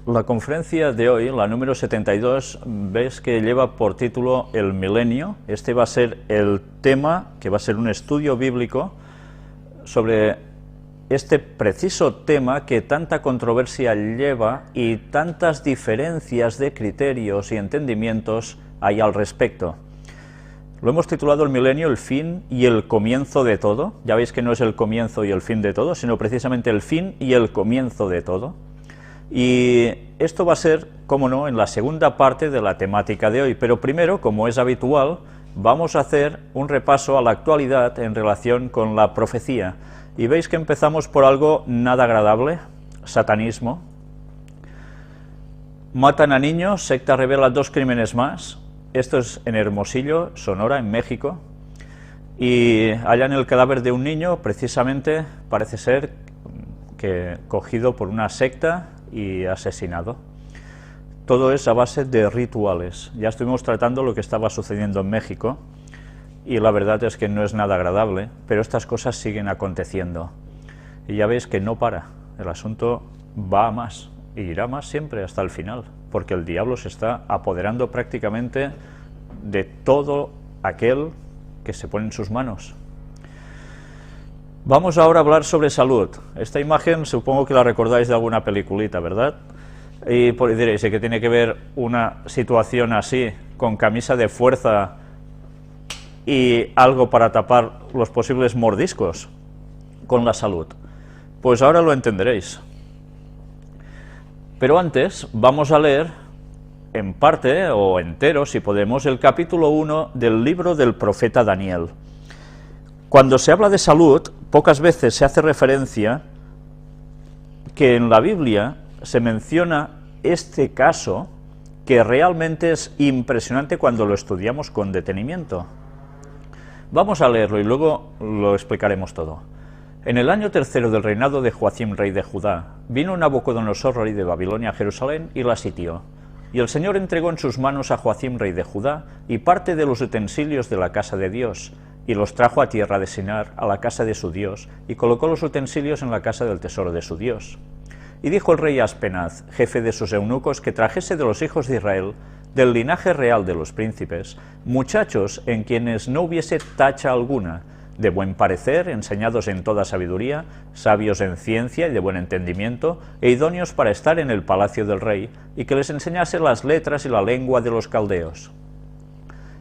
La conferencia de hoy, la número 72, ves que lleva por título El Milenio. Este va a ser el tema, que va a ser un estudio bíblico sobre este preciso tema que tanta controversia lleva y tantas diferencias de criterios y entendimientos hay al respecto. Lo hemos titulado El Milenio, el fin y el comienzo de todo. Ya veis que no es el comienzo y el fin de todo, sino precisamente el fin y el comienzo de todo. Y esto va a ser, como no, en la segunda parte de la temática de hoy, pero primero, como es habitual, vamos a hacer un repaso a la actualidad en relación con la profecía. Y veis que empezamos por algo nada agradable: satanismo. Matan a niños, secta revela 2 crímenes más. Esto es en Hermosillo, Sonora, en México. Y hallan el cadáver de un niño, precisamente, parece ser que cogido por una secta y asesinado. Todo es a base de rituales. Ya estuvimos tratando lo que estaba sucediendo en México y la verdad es que no es nada agradable, pero estas cosas siguen aconteciendo. Y ya veis que no para, el asunto va a más y irá más siempre hasta el final, porque el diablo se está apoderando prácticamente de todo aquel que se pone en sus manos. Vamos ahora a hablar sobre salud. Esta imagen supongo que la recordáis de alguna peliculita, ¿verdad? Y diréis, ¿qué tiene que ver una situación así, con camisa de fuerza y algo para tapar los posibles mordiscos, con la salud? Pues ahora lo entenderéis. Pero antes vamos a leer, en parte o entero, si podemos, el capítulo 1 del libro del profeta Daniel. Cuando se habla de salud, pocas veces se hace referencia que en la Biblia se menciona este caso, que realmente es impresionante cuando lo estudiamos con detenimiento. Vamos a leerlo y luego lo explicaremos todo. En el año 3 del reinado de Joacim, rey de Judá, vino Nabucodonosor, rey de Babilonia, a Jerusalén y la sitió. Y el Señor entregó en sus manos a Joacim, rey de Judá, y parte de los utensilios de la casa de Dios, y los trajo a tierra de Sinar, a la casa de su Dios, y colocó los utensilios en la casa del tesoro de su Dios. Y dijo el rey a Aspenaz, jefe de sus eunucos, que trajese de los hijos de Israel, del linaje real de los príncipes, muchachos en quienes no hubiese tacha alguna, de buen parecer, enseñados en toda sabiduría, sabios en ciencia y de buen entendimiento, e idóneos para estar en el palacio del rey, y que les enseñase las letras y la lengua de los caldeos.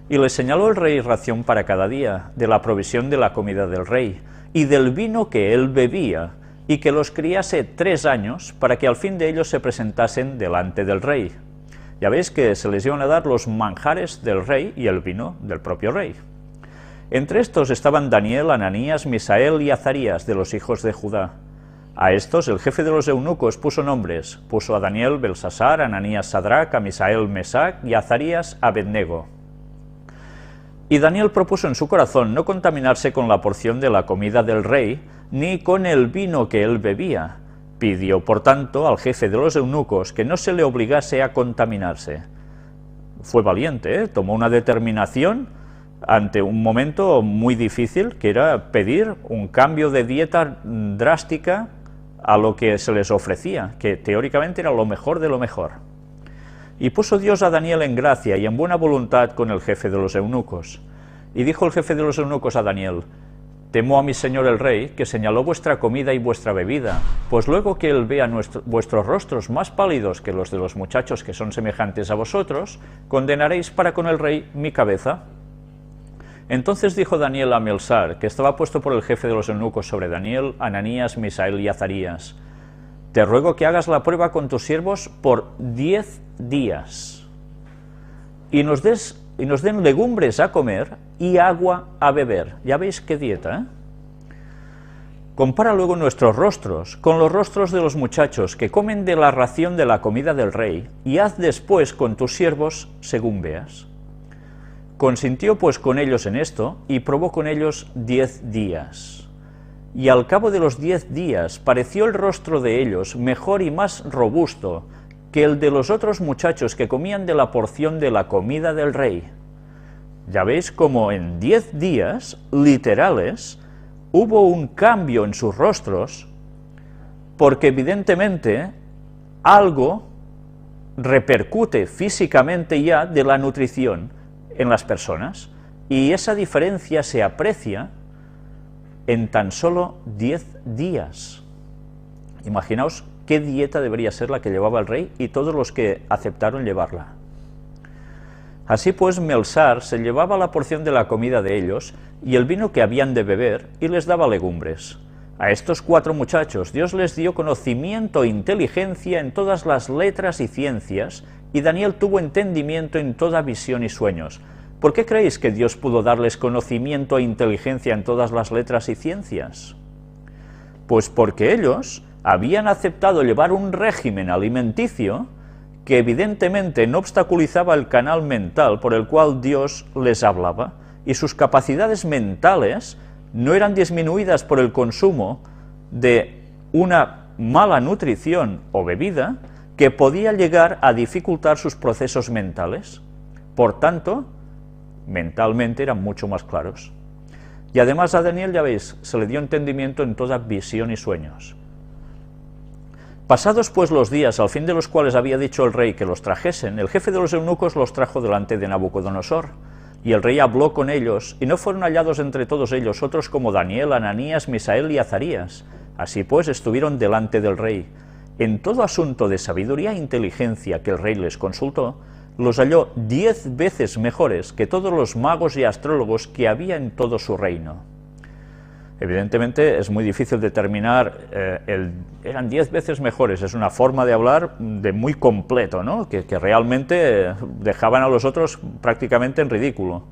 Y les señaló el rey ración para cada día, de la provisión de la comida del rey, y del vino que él bebía, y que los criase 3 años, para que al fin de ellos se presentasen delante del rey. Ya veis que se les iban a dar los manjares del rey y el vino del propio rey. Entre estos estaban Daniel, Ananías, Misael y Azarías, de los hijos de Judá. A estos el jefe de los eunucos puso nombres, puso a Daniel Belsasar, a Ananías Sadrac, a Misael Mesac y a Azarías Abednego. Y Daniel propuso en su corazón no contaminarse con la porción de la comida del rey, ni con el vino que él bebía. Pidió, por tanto, al jefe de los eunucos que no se le obligase a contaminarse. Fue valiente, tomó una determinación ante un momento muy difícil, que era pedir un cambio de dieta drástica a lo que se les ofrecía, que teóricamente era lo mejor de lo mejor. Y puso Dios a Daniel en gracia y en buena voluntad con el jefe de los eunucos. Y dijo el jefe de los eunucos a Daniel: temo a mi señor el rey, que señaló vuestra comida y vuestra bebida, pues luego que él vea vuestros rostros más pálidos que los de los muchachos que son semejantes a vosotros, condenaréis para con el rey mi cabeza. Entonces dijo Daniel a Melsar, que estaba puesto por el jefe de los eunucos sobre Daniel, Ananías, Misael y Azarías: te ruego que hagas la prueba con tus siervos por 10 días, y nos den legumbres a comer y agua a beber. Ya veis qué dieta, ¿eh? Compara luego nuestros rostros con los rostros de los muchachos que comen de la ración de la comida del rey, y haz después con tus siervos según veas. Consintió pues con ellos en esto, y probó con ellos 10 días. Y al cabo de los 10 días pareció el rostro de ellos mejor y más robusto que el de los otros muchachos que comían de la porción de la comida del rey. Ya veis como en 10 días, literales, hubo un cambio en sus rostros, porque evidentemente algo repercute físicamente ya de la nutrición en las personas, y esa diferencia se aprecia en tan solo 10 días. Imaginaos qué dieta debería ser la que llevaba el rey y todos los que aceptaron llevarla. Así pues, Melsar se llevaba la porción de la comida de ellos y el vino que habían de beber, y les daba legumbres. A estos 4 muchachos Dios les dio conocimiento e inteligencia en todas las letras y ciencias, y Daniel tuvo entendimiento en toda visión y sueños. ¿Por qué creéis que Dios pudo darles conocimiento e inteligencia en todas las letras y ciencias? Pues porque ellos habían aceptado llevar un régimen alimenticio que evidentemente no obstaculizaba el canal mental por el cual Dios les hablaba, y sus capacidades mentales no eran disminuidas por el consumo de una mala nutrición o bebida que podía llegar a dificultar sus procesos mentales. Por tanto, mentalmente eran mucho más claros. Y además a Daniel, ya veis, se le dio entendimiento en toda visión y sueños. Pasados pues los días, al fin de los cuales había dicho el rey que los trajesen, el jefe de los eunucos los trajo delante de Nabucodonosor, y el rey habló con ellos, y no fueron hallados entre todos ellos otros como Daniel, Ananías, Misael y Azarías. Así pues estuvieron delante del rey. En todo asunto de sabiduría e inteligencia que el rey les consultó, los halló 10 veces mejores que todos los magos y astrólogos que había en todo su reino. Evidentemente es muy difícil determinar, eran 10 veces mejores, es una forma de hablar de muy completo, ¿no? que realmente dejaban a los otros prácticamente en ridículo.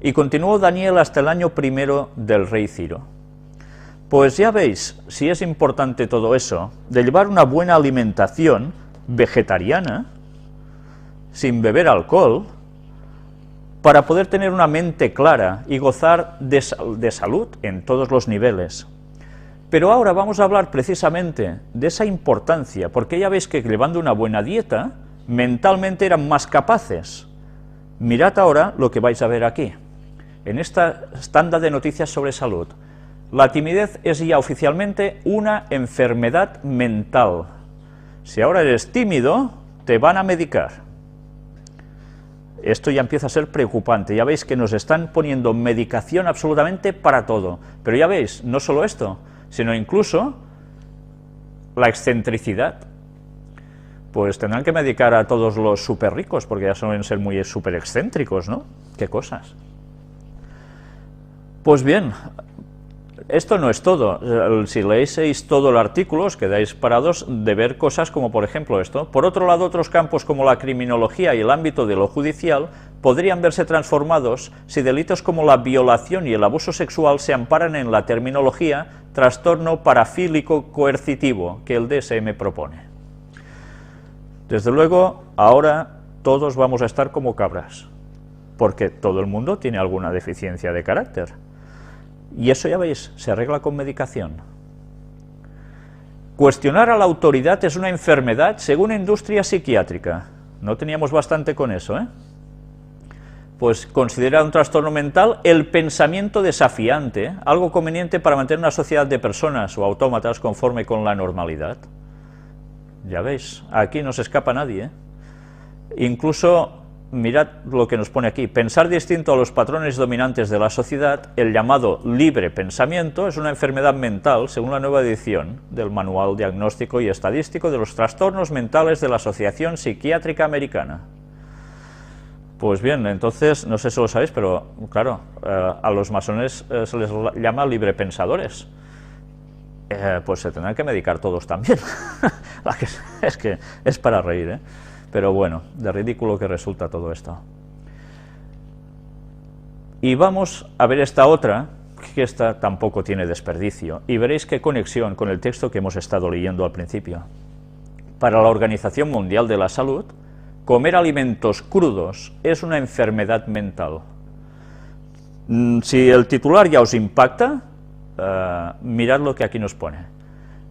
Y continuó Daniel hasta el año 1 del rey Ciro. Pues ya veis, si es importante todo eso, de llevar una buena alimentación vegetariana, sin beber alcohol, para poder tener una mente clara y gozar de salud en todos los niveles. Pero ahora vamos a hablar precisamente de esa importancia, porque ya veis que llevando una buena dieta, mentalmente eran más capaces. Mirad ahora lo que vais a ver aquí. En esta tanda de noticias sobre salud, la timidez es ya oficialmente una enfermedad mental. Si ahora eres tímido, te van a medicar. Esto ya empieza a ser preocupante, ya veis que nos están poniendo medicación absolutamente para todo. Pero ya veis, no solo esto, sino incluso la excentricidad. Pues tendrán que medicar a todos los súper ricos, porque ya suelen ser muy súper excéntricos, ¿no? ¿Qué cosas? Pues bien, esto no es todo. Si leéis todo el artículo, os quedáis parados de ver cosas como, por ejemplo, esto. Por otro lado, otros campos como la criminología y el ámbito de lo judicial podrían verse transformados si delitos como la violación y el abuso sexual se amparan en la terminología trastorno parafílico coercitivo que el DSM propone. Desde luego, ahora todos vamos a estar como cabras, porque todo el mundo tiene alguna deficiencia de carácter. Y eso, ya veis, se arregla con medicación. Cuestionar a la autoridad es una enfermedad según industria psiquiátrica. No teníamos bastante con eso, ¿eh? Pues considera un trastorno mental el pensamiento desafiante, algo conveniente para mantener una sociedad de personas o autómatas conforme con la normalidad. Ya veis, aquí no se escapa nadie, ¿eh? Incluso, mirad lo que nos pone aquí, pensar distinto a los patrones dominantes de la sociedad, el llamado libre pensamiento, es una enfermedad mental, según la nueva edición del Manual Diagnóstico y Estadístico de los Trastornos Mentales de la Asociación Psiquiátrica Americana. Pues bien, entonces, no sé si lo sabéis, pero claro, a los masones se les llama librepensadores. Pues se tendrán que medicar todos también. Es que es para reír, ¿eh? Pero bueno, de ridículo que resulta todo esto. Y vamos a ver esta otra, que esta tampoco tiene desperdicio, y veréis qué conexión con el texto que hemos estado leyendo al principio. Para la Organización Mundial de la Salud, comer alimentos crudos es una enfermedad mental. Si el titular ya os impacta, mirad lo que aquí nos pone.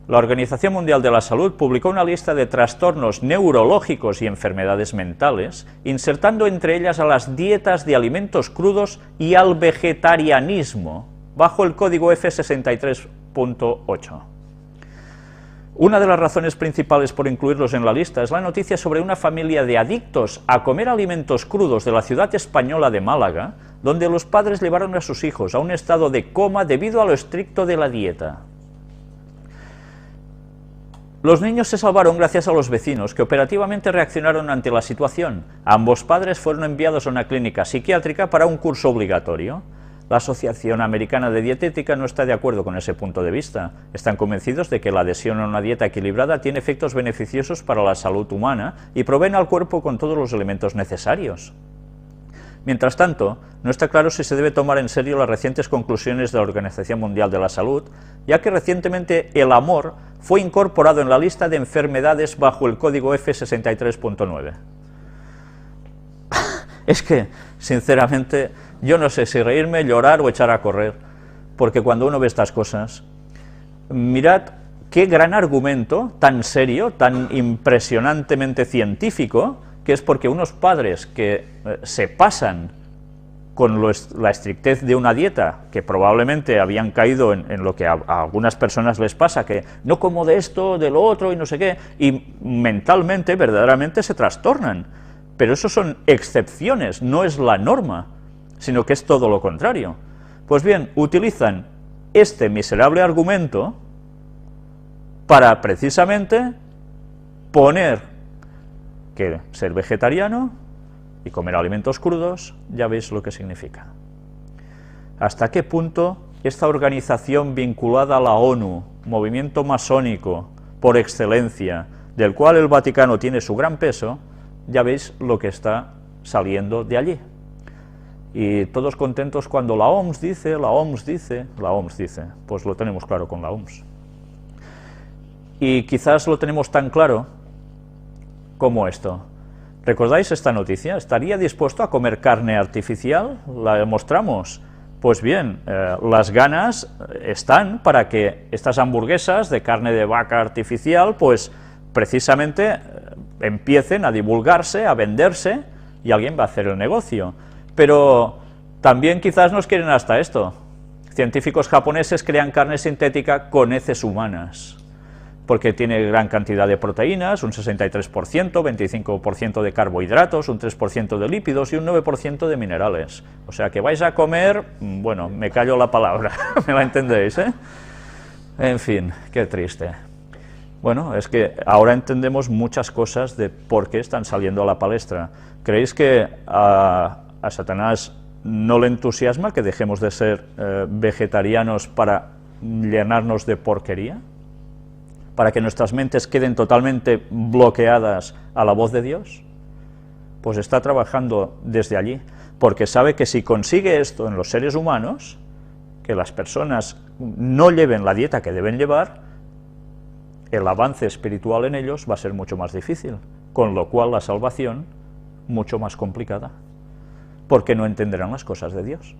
La Organización Mundial de la Salud publicó una lista de trastornos neurológicos y enfermedades mentales, insertando entre ellas a las dietas de alimentos crudos y al vegetarianismo, bajo el código F63.8. Una de las razones principales por incluirlos en la lista es la noticia sobre una familia de adictos a comer alimentos crudos de la ciudad española de Málaga, donde los padres llevaron a sus hijos a un estado de coma debido a lo estricto de la dieta. Los niños se salvaron gracias a los vecinos, que operativamente reaccionaron ante la situación. Ambos padres fueron enviados a una clínica psiquiátrica para un curso obligatorio. La Asociación Americana de Dietética no está de acuerdo con ese punto de vista. Están convencidos de que la adhesión a una dieta equilibrada tiene efectos beneficiosos para la salud humana y proveen al cuerpo con todos los elementos necesarios. Mientras tanto, no está claro si se debe tomar en serio las recientes conclusiones de la Organización Mundial de la Salud, ya que recientemente el amor fue incorporado en la lista de enfermedades bajo el código F63.9. Es que, sinceramente, yo no sé si reírme, llorar o echar a correr, porque cuando uno ve estas cosas, mirad qué gran argumento, tan serio, tan impresionantemente científico, que es porque unos padres que se pasan con la estrictez de una dieta, que probablemente habían caído en lo que a algunas personas les pasa, que no como de esto, de lo otro y no sé qué, y mentalmente, verdaderamente se trastornan. Pero eso son excepciones, no es la norma, sino que es todo lo contrario. Pues bien, utilizan este miserable argumento para precisamente poner que ser vegetariano y comer alimentos crudos, ya veis lo que significa. ¿Hasta qué punto esta organización vinculada a la ONU, movimiento masónico por excelencia, del cual el Vaticano tiene su gran peso, ya veis lo que está saliendo de allí? Y todos contentos cuando la OMS dice, pues lo tenemos claro con la OMS. Y quizás lo tenemos tan claro como esto. ¿Recordáis esta noticia? ¿Estaría dispuesto a comer carne artificial? La mostramos. Pues bien, las ganas están para que estas hamburguesas de carne de vaca artificial, pues precisamente empiecen a divulgarse, a venderse, y alguien va a hacer el negocio. Pero también quizás nos quieren hasta esto. Científicos japoneses crean carne sintética con heces humanas, porque tiene gran cantidad de proteínas, un 63%, 25% de carbohidratos, un 3% de lípidos y un 9% de minerales. O sea que vais a comer, bueno, me callo la palabra, me la entendéis, ¿eh? En fin, qué triste. Bueno, es que ahora entendemos muchas cosas de por qué están saliendo a la palestra. ¿Creéis que a Satanás no le entusiasma que dejemos de ser vegetarianos para llenarnos de porquería? ¿Para que nuestras mentes queden totalmente bloqueadas a la voz de Dios? Pues está trabajando desde allí, porque sabe que si consigue esto en los seres humanos, que las personas no lleven la dieta que deben llevar, el avance espiritual en ellos va a ser mucho más difícil, con lo cual la salvación mucho más complicada, porque no entenderán las cosas de Dios.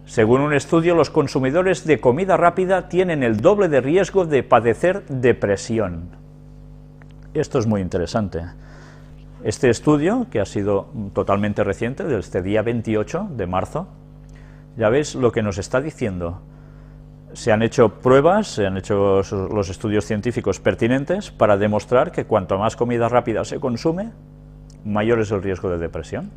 Según un estudio, los consumidores de comida rápida tienen el doble de riesgo de padecer depresión. Esto es muy interesante. Este estudio, que ha sido totalmente reciente, desde este día 28 de marzo, ya veis lo que nos está diciendo. Se han hecho pruebas, se han hecho los estudios científicos pertinentes para demostrar que cuanto más comida rápida se consume, mayor es el riesgo de depresión.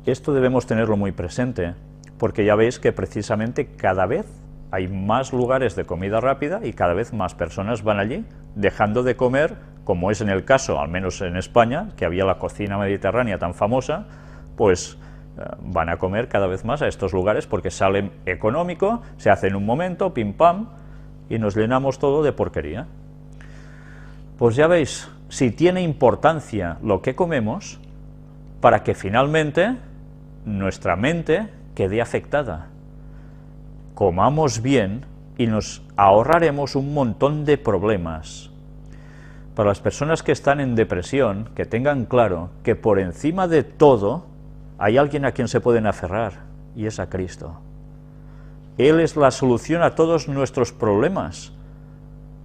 Esto debemos tenerlo muy presente, porque ya veis que precisamente cada vez hay más lugares de comida rápida y cada vez más personas van allí, dejando de comer, como es en el caso, al menos en España, que había la cocina mediterránea tan famosa, pues van a comer cada vez más a estos lugares porque sale económico, se hace en un momento, pim pam, y nos llenamos todo de porquería. Pues ya veis, si tiene importancia lo que comemos, para que finalmente nuestra mente quede afectada. Comamos bien y nos ahorraremos un montón de problemas. Para las personas que están en depresión, que tengan claro que por encima de todo hay alguien a quien se pueden aferrar, y es a Cristo. Él es la solución a todos nuestros problemas,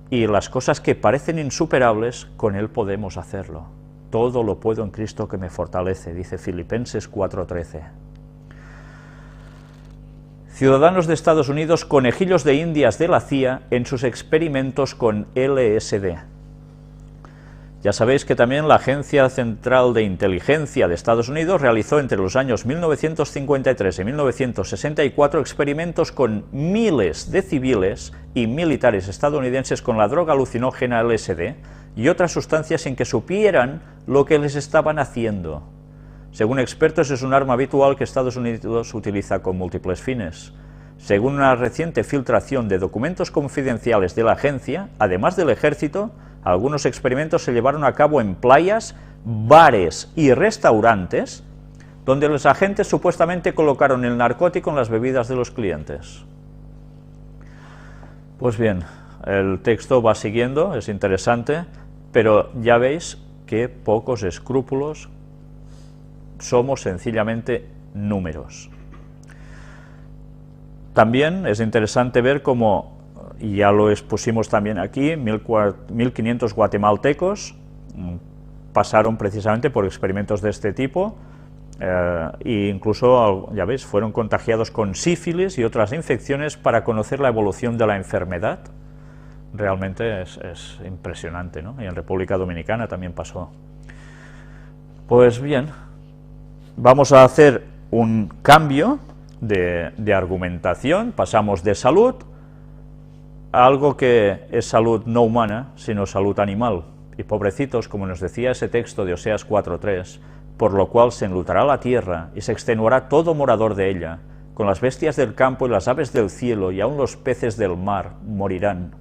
y las cosas que parecen insuperables, con Él podemos hacerlo. Todo lo puedo en Cristo que me fortalece, dice Filipenses 4:13. Ciudadanos de Estados Unidos, conejillos de indias de la CIA en sus experimentos con LSD. Ya sabéis que también la Agencia Central de Inteligencia de Estados Unidos realizó entre los años 1953 y 1964 experimentos con miles de civiles y militares estadounidenses con la droga alucinógena LSD y otras sustancias sin que supieran lo que les estaban haciendo. Según expertos, es un arma habitual que Estados Unidos utiliza con múltiples fines. Según una reciente filtración de documentos confidenciales de la agencia, además del ejército, algunos experimentos se llevaron a cabo en playas, bares y restaurantes, donde los agentes supuestamente colocaron el narcótico en las bebidas de los clientes. Pues bien, el texto va siguiendo, es interesante, pero ya veis que pocos escrúpulos, somos sencillamente números. También es interesante ver cómo, y ya lo expusimos también aquí, 1.500 guatemaltecos pasaron precisamente por experimentos de este tipo, e incluso, ya veis, fueron contagiados con sífilis y otras infecciones para conocer la evolución de la enfermedad. Realmente es impresionante, ¿no? Y en República Dominicana también pasó. Pues bien, vamos a hacer un cambio de argumentación, pasamos de salud a algo que es salud no humana, sino salud animal. Y pobrecitos, como nos decía ese texto de Oseas 4:3, por lo cual se enlutará la tierra y se extenuará todo morador de ella, con las bestias del campo y las aves del cielo y aun los peces del mar morirán.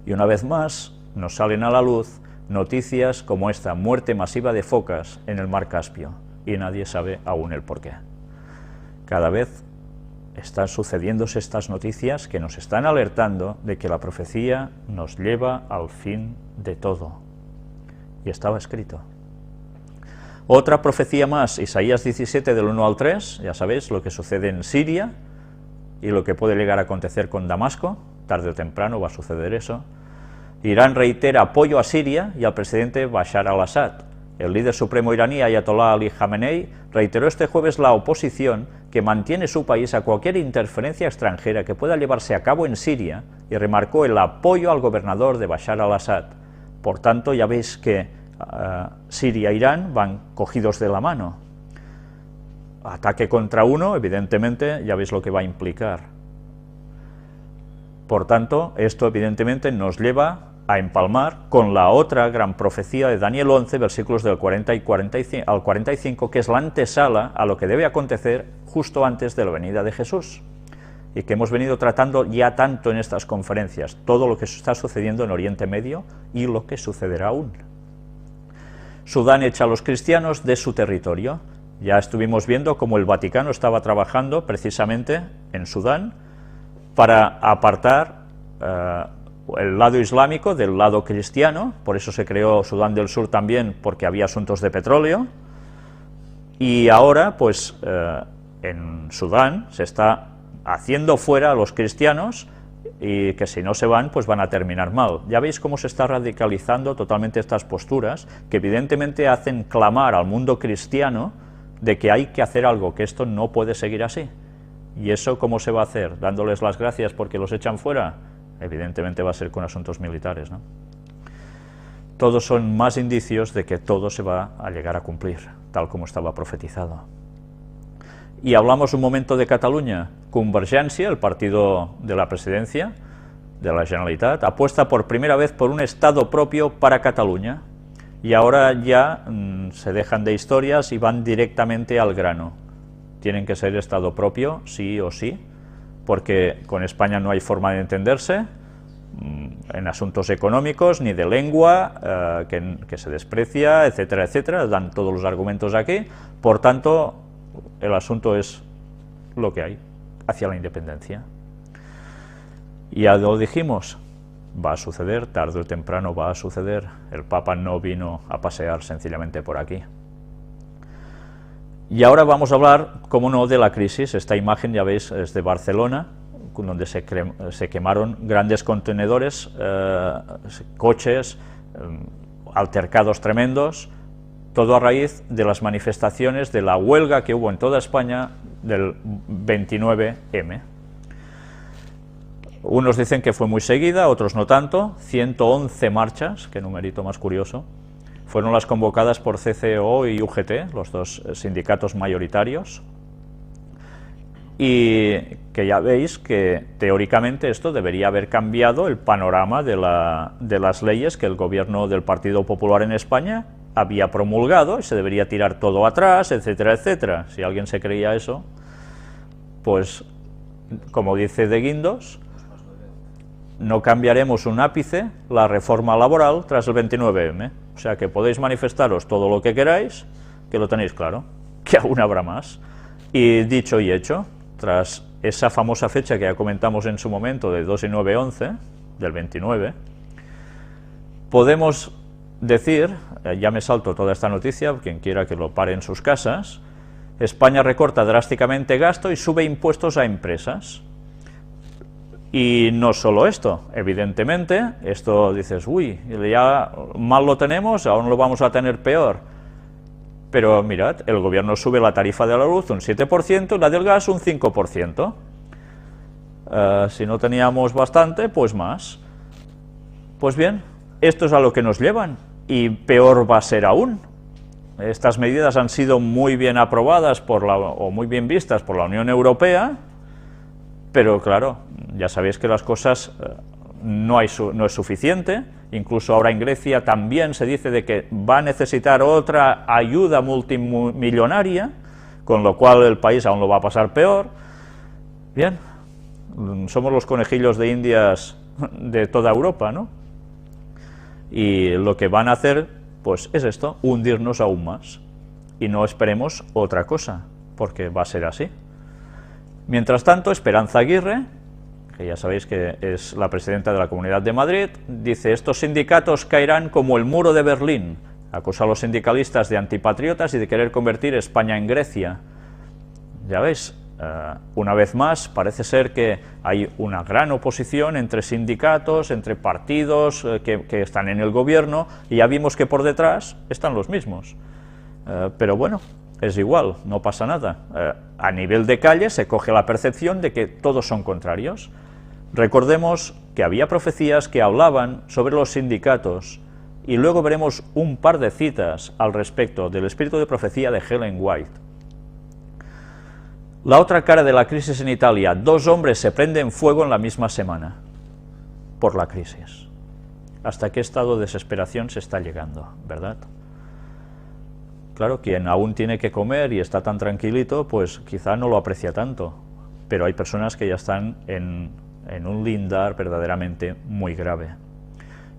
Y una vez más nos salen a la luz noticias como esta, muerte masiva de focas en el mar Caspio, y nadie sabe aún el porqué. Cada vez están sucediéndose estas noticias que nos están alertando de que la profecía nos lleva al fin de todo. Y estaba escrito. Otra profecía más, Isaías 17 del 1 al 3, ya sabéis lo que sucede en Siria y lo que puede llegar a acontecer con Damasco, tarde o temprano va a suceder eso. Irán reitera apoyo a Siria y al presidente Bashar al-Assad. El líder supremo iraní, Ayatollah Ali Khamenei, reiteró este jueves la oposición que mantiene su país a cualquier interferencia extranjera que pueda llevarse a cabo en Siria y remarcó el apoyo al gobernador de Bashar al-Assad. Por tanto, ya veis que Siria e Irán van cogidos de la mano. Ataque contra uno, evidentemente, ya veis lo que va a implicar. Por tanto, esto evidentemente nos lleva a empalmar con la otra gran profecía de Daniel 11, versículos del 40 al 45, que es la antesala a lo que debe acontecer justo antes de la venida de Jesús, y que hemos venido tratando ya tanto en estas conferencias, todo lo que está sucediendo en Oriente Medio y lo que sucederá aún. Sudán echa a los cristianos de su territorio. Ya estuvimos viendo cómo el Vaticano estaba trabajando precisamente en Sudán para apartar el lado islámico del lado cristiano, por eso se creó Sudán del Sur también, porque había asuntos de petróleo, y ahora, pues, en Sudán se está haciendo fuera a los cristianos, y que si no se van, pues van a terminar mal. Ya veis cómo se está radicalizando totalmente estas posturas, que evidentemente hacen clamar al mundo cristiano de que hay que hacer algo, que esto no puede seguir así. ¿Y eso cómo se va a hacer? ¿Dándoles las gracias porque los echan fuera? Evidentemente va a ser con asuntos militares, ¿no? Todos son más indicios de que todo se va a llegar a cumplir, tal como estaba profetizado. Y hablamos un momento de Cataluña. Convergència, el partido de la presidencia de la Generalitat, apuesta por primera vez por un Estado propio para Cataluña. Y ahora ya se dejan de historias y van directamente al grano. Tienen que ser Estado propio, sí o sí, porque con España no hay forma de entenderse en asuntos económicos, ni de lengua, que se desprecia, etcétera, etcétera, dan todos los argumentos aquí. Por tanto, el asunto es lo que hay, hacia la independencia. Y ya lo dijimos, va a suceder, tarde o temprano va a suceder. El Papa no vino a pasear sencillamente por aquí. Y ahora vamos a hablar, como no, de la crisis. Esta imagen, ya veis, es de Barcelona, donde se quemaron grandes contenedores, coches, altercados tremendos, todo a raíz de las manifestaciones de la huelga que hubo en toda España del 29M. Unos dicen que fue muy seguida, otros no tanto. 111 marchas, qué numerito más curioso, fueron las convocadas por CCO y UGT, los dos sindicatos mayoritarios. Y que ya veis que teóricamente esto debería haber cambiado el panorama de las leyes que el gobierno del Partido Popular en España había promulgado, y se debería tirar todo atrás, etcétera, etcétera. Si alguien se creía eso, pues, como dice De Guindos, no cambiaremos un ápice la reforma laboral tras el 29M. O sea que podéis manifestaros todo lo que queráis, que lo tenéis claro, que aún habrá más. Y dicho y hecho, tras esa famosa fecha que ya comentamos en su momento, de 2 y 9, 11, del 29, podemos decir, ya me salto toda esta noticia, quien quiera que lo pare en sus casas, España recorta drásticamente gasto y sube impuestos a empresas. Y no solo esto, evidentemente, esto dices, uy, ya mal lo tenemos, aún lo vamos a tener peor. Pero mirad, el gobierno sube la tarifa de la luz un 7% y la del gas un 5%. Si no teníamos bastante, pues más. Pues bien, esto es a lo que nos llevan, y peor va a ser aún. Estas medidas han sido muy bien aprobadas o muy bien vistas por la Unión Europea, pero claro, ya sabéis que las cosas no es suficiente. Incluso ahora en Grecia también se dice de que va a necesitar otra ayuda multimillonaria, con lo cual el país aún lo va a pasar peor. Bien, somos los conejillos de Indias de toda Europa, ¿no? Y lo que van a hacer, pues es esto, hundirnos aún más. Y no esperemos otra cosa, porque va a ser así. Mientras tanto, Esperanza Aguirre, que ya sabéis que es la presidenta de la Comunidad de Madrid, dice: estos sindicatos caerán como el muro de Berlín. Acusa a los sindicalistas de antipatriotas y de querer convertir España en Grecia. Ya veis, una vez más, parece ser que hay una gran oposición entre sindicatos, entre partidos que están en el gobierno, y ya vimos que por detrás están los mismos. Pero bueno, es igual, no pasa nada. A nivel de calle se coge la percepción de que todos son contrarios. Recordemos que había profecías que hablaban sobre los sindicatos, y luego veremos un par de citas al respecto del espíritu de profecía de Ellen White. La otra cara de la crisis en Italia: 2 hombres se prenden fuego en la misma semana, por la crisis. ¿Hasta qué estado de desesperación se está llegando, verdad? Claro, quien aún tiene que comer y está tan tranquilito, pues quizá no lo aprecia tanto, pero hay personas que ya están en un lindar verdaderamente muy grave.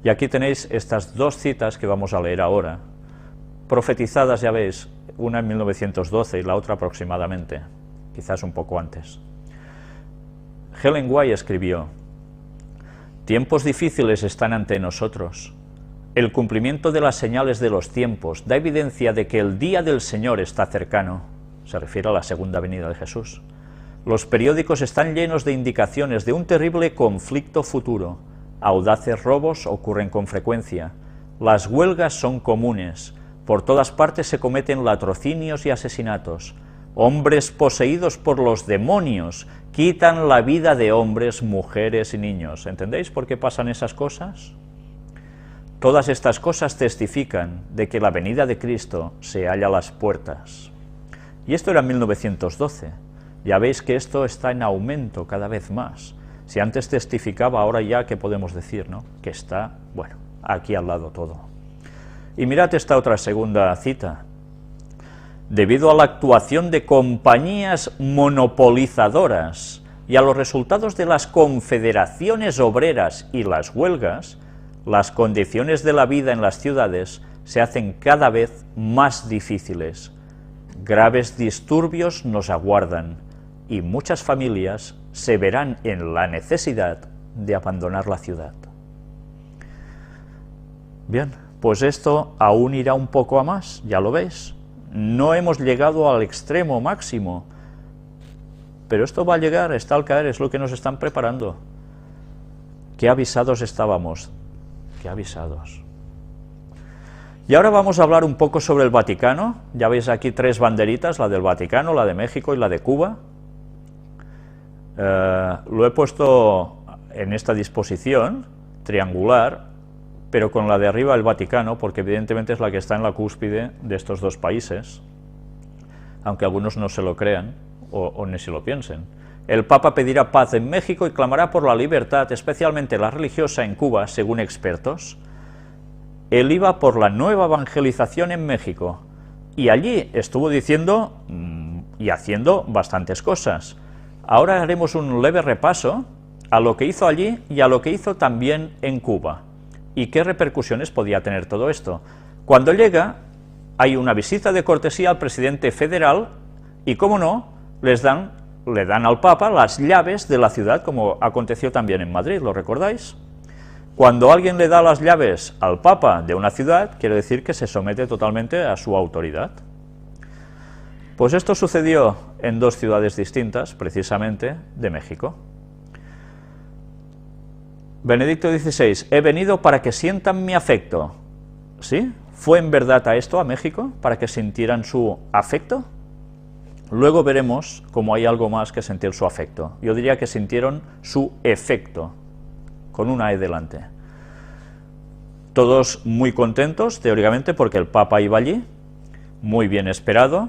Y aquí tenéis estas 2 citas que vamos a leer ahora, profetizadas, ya veis, una en 1912 y la otra aproximadamente, quizás un poco antes. Ellen White escribió: tiempos difíciles están ante nosotros. El cumplimiento de las señales de los tiempos da evidencia de que el día del Señor está cercano. Se refiere a la segunda venida de Jesús. Los periódicos están llenos de indicaciones de un terrible conflicto futuro. Audaces robos ocurren con frecuencia. Las huelgas son comunes. Por todas partes se cometen latrocinios y asesinatos. Hombres poseídos por los demonios quitan la vida de hombres, mujeres y niños. ¿Entendéis por qué pasan esas cosas? Todas estas cosas testifican de que la venida de Cristo se halla a las puertas. Y esto era en 1912. Ya veis que esto está en aumento cada vez más. Si antes testificaba, ahora ya, ¿qué podemos decir, no? Que está, bueno, aquí al lado todo. Y mirad esta otra segunda cita. Debido a la actuación de compañías monopolizadoras y a los resultados de las confederaciones obreras y las huelgas, las condiciones de la vida en las ciudades se hacen cada vez más difíciles. Graves disturbios nos aguardan y muchas familias se verán en la necesidad de abandonar la ciudad. Bien, pues esto aún irá un poco a más, ya lo veis. No hemos llegado al extremo máximo, pero esto va a llegar, está al caer, es lo que nos están preparando. ¿Qué avisados estábamos? ¿Qué avisados? Y ahora vamos a hablar un poco sobre el Vaticano. Ya veis aquí tres banderitas, la del Vaticano, la de México y la de Cuba. Lo he puesto en esta disposición triangular, pero con la de arriba el Vaticano, porque evidentemente es la que está en la cúspide de estos dos países, aunque algunos no se lo crean o ni se lo piensen. El Papa pedirá paz en México y clamará por la libertad, especialmente la religiosa, en Cuba, según expertos. Él iba por la nueva evangelización en México, y allí estuvo diciendo y haciendo bastantes cosas. Ahora haremos un leve repaso a lo que hizo allí y a lo que hizo también en Cuba. ¿Y qué repercusiones podía tener todo esto? Cuando llega, hay una visita de cortesía al presidente federal y, cómo no, le dan al Papa las llaves de la ciudad, como aconteció también en Madrid, ¿lo recordáis? Cuando alguien le da las llaves al Papa de una ciudad, quiere decir que se somete totalmente a su autoridad. Pues esto sucedió en dos ciudades distintas, precisamente, de México. Benedicto XVI, he venido para que sientan mi afecto. ¿Sí? ¿Fue en verdad a esto, a México, para que sintieran su afecto? Luego veremos cómo hay algo más que sentir su afecto. Yo diría que sintieron su efecto, con una E delante. Todos muy contentos, teóricamente, porque el Papa iba allí, muy bien esperado,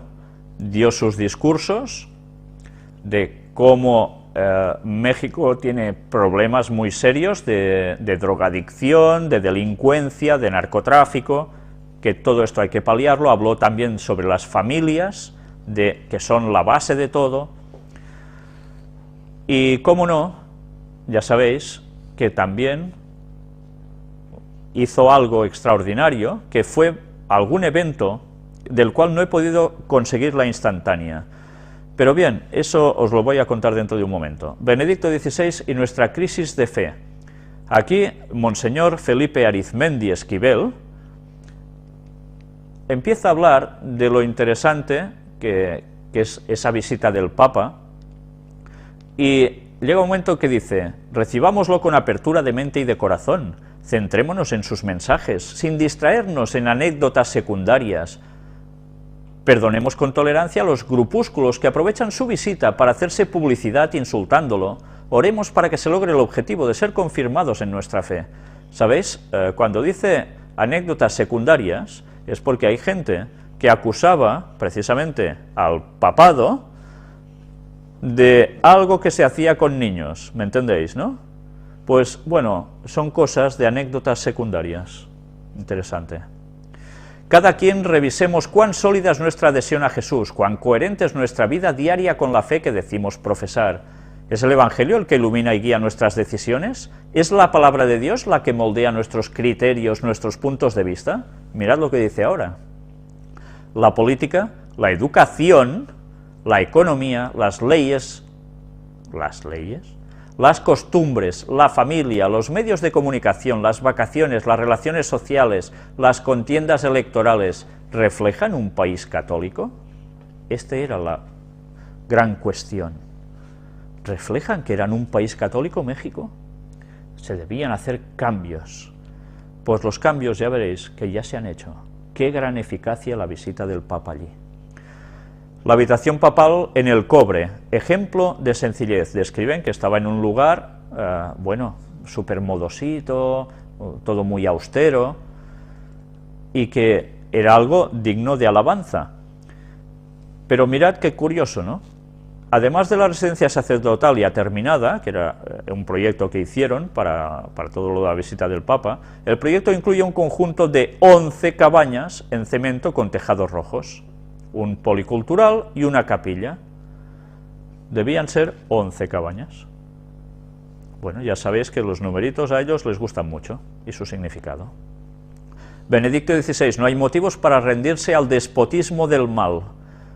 dio sus discursos de cómo México tiene problemas muy serios de drogadicción, de delincuencia, de narcotráfico, que todo esto hay que paliarlo. Habló también sobre las familias, que son la base de todo, y cómo no, ya sabéis que también hizo algo extraordinario, que fue algún evento del cual no he podido conseguir la instantánea. Pero bien, eso os lo voy a contar dentro de un momento. Benedicto XVI y nuestra crisis de fe. Aquí, Monseñor Felipe Arizmendi Esquivel empieza a hablar de lo interesante que es esa visita del Papa, y llega un momento que dice: recibámoslo con apertura de mente y de corazón, centrémonos en sus mensajes, sin distraernos en anécdotas secundarias, perdonemos con tolerancia a los grupúsculos que aprovechan su visita para hacerse publicidad insultándolo, oremos para que se logre el objetivo de ser confirmados en nuestra fe. ¿Sabéis? Cuando dice anécdotas secundarias, es porque hay gente que acusaba precisamente al papado de algo que se hacía con niños, ¿me entendéis, no? Pues bueno, son cosas de anécdotas secundarias. Interesante. Cada quien revisemos cuán sólida es nuestra adhesión a Jesús, cuán coherente es nuestra vida diaria con la fe que decimos profesar. ¿Es el Evangelio el que ilumina y guía nuestras decisiones? ¿Es la palabra de Dios la que moldea nuestros criterios, nuestros puntos de vista? Mirad lo que dice ahora. La política, la educación, la economía, las leyes, las costumbres, la familia, los medios de comunicación, las vacaciones, las relaciones sociales, las contiendas electorales, ¿reflejan un país católico? Esta era la gran cuestión. ¿Reflejan que eran un país católico México? Se debían hacer cambios. Pues los cambios ya veréis que ya se han hecho. Qué gran eficacia la visita del Papa allí. La habitación papal en el Cobre, ejemplo de sencillez. Describen que estaba en un lugar, bueno, súper modosito, todo muy austero, y que era algo digno de alabanza. Pero mirad qué curioso, ¿no? Además de la residencia sacerdotal ya terminada, que era un proyecto que hicieron para todo lo de la visita del Papa, el proyecto incluye un conjunto de 11 cabañas en cemento con tejados rojos, un policultural y una capilla. Debían ser 11 cabañas. Bueno, ya sabéis que los numeritos a ellos les gustan mucho, y su significado. Benedicto XVI, no hay motivos para rendirse al despotismo del mal.